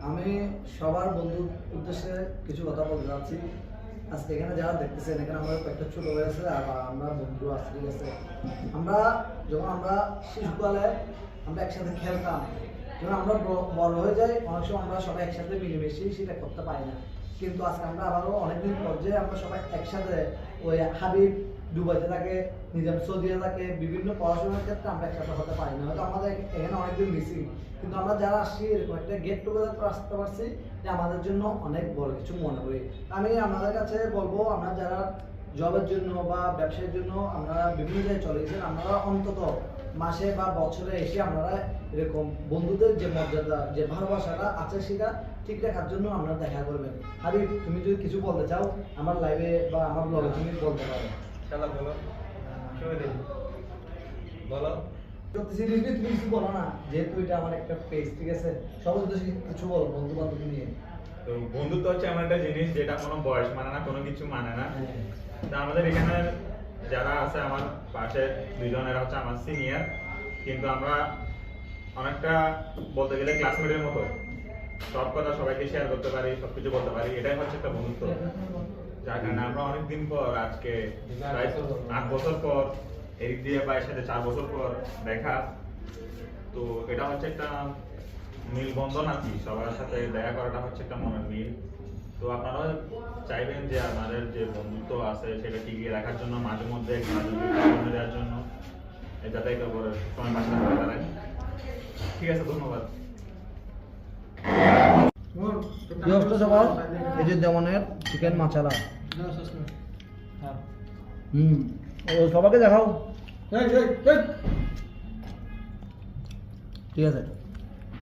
আমি সবার বন্ধুর উদ্দেশ্যে কিছু কথা বলতে চাচ্ছি। আজকে এখানে যারা দেখতেছেন, এখানে আমাদের কয়েকটা ছোট ভাই আছে আর আমরা বন্ধু আছে, ঠিক আছে। যখন আমরা শিশুকালে আমরা একসাথে খেলতাম, যখন আমরা বড় হয়ে যাই অনেক সময় আমরা সবাই একসাথে মিলেমিশে সেটা করতে পারি না। কিন্তু আজকে আমরা আবারও অনেকদিন পর যে আমরা সবাই একসাথে, ওই হাবিব দুবাইতে থাকে, নিজাম সৌদিতে থাকে, বিভিন্ন পড়াশোনার ক্ষেত্রে আমরা একসাথে হতে পারি না। হয়তো আমাদের এখানে অনেকদিন মিসিং, কিন্তু আমরা যারা আসছি এরকম একটা গেট টুগেদার করে আসতে পারছি, যে আমাদের জন্য অনেক বড় কিছু মনে করি। আমি আপনাদের কাছে বলবো, আমরা যারা জবের জন্য বা ব্যবসার জন্য আমরা বিভিন্ন জায়গায় চলে গেছেন, আপনারা অন্তত মাসে বা বছরে এসে আপনারা এরকম বন্ধুদের যে মর্যাদা, যে ভালোবাসাটা আছে সেটা ঠিক রাখার জন্য আপনারা দেখা করবেন। হাবিব, তুমি যদি কিছু বলতে চাও আমার লাইভে বা আমার ব্লগে তুমি বলতে পারো। চলো বলো, বলো। তুমি কিছু বলো না, যেহেতু এটা আমার একটা পেজ, ঠিক আছে। সব উদ্দেশ্যে কিছু বলো বন্ধু বান্ধব নিয়ে। তো বন্ধুত্ব হচ্ছে এমন একটা জিনিস যেটা কোনো বয়স মানে না, কোনো কিছু মানে না। তা আমাদের এখানে যারা আছে আমার পাশে দুইজনের হচ্ছে আমার সিনিয়র, কিন্তু আমরা অনেকটা বলতে গেলে ক্লাসমেটের মতো সব কথা সবাইকে শেয়ার করতে পারি, সবকিছু বলতে পারি, এটাই হচ্ছে একটা বন্ধুত্ব। যার কারণে আমরা অনেকদিন পর, আজকে প্রায় 8 বছর পর, এদিক দিয়ে ভাইয়ের সাথে 4 বছর পর দেখা। তো এটা হচ্ছে একটা মিলবন্ধন আর কি, সবার সাথে দেখা করাটা হচ্ছে একটা মনের মিল। তো আপনারাও চাইবেন যে আমাদের যে বন্ধুত্ব আছে সেটা টিকিয়ে রাখার জন্য, মাঝে মধ্যে দেওয়ার জন্য, যাতে এটা করে সময় পাশে থাকতে পারেন। ঠিক আছে, ধন্যবাদ। সবার এই যে যেমনের চিকেন মাচালা, ও সবাইকে দেখাও, ঠিক আছে।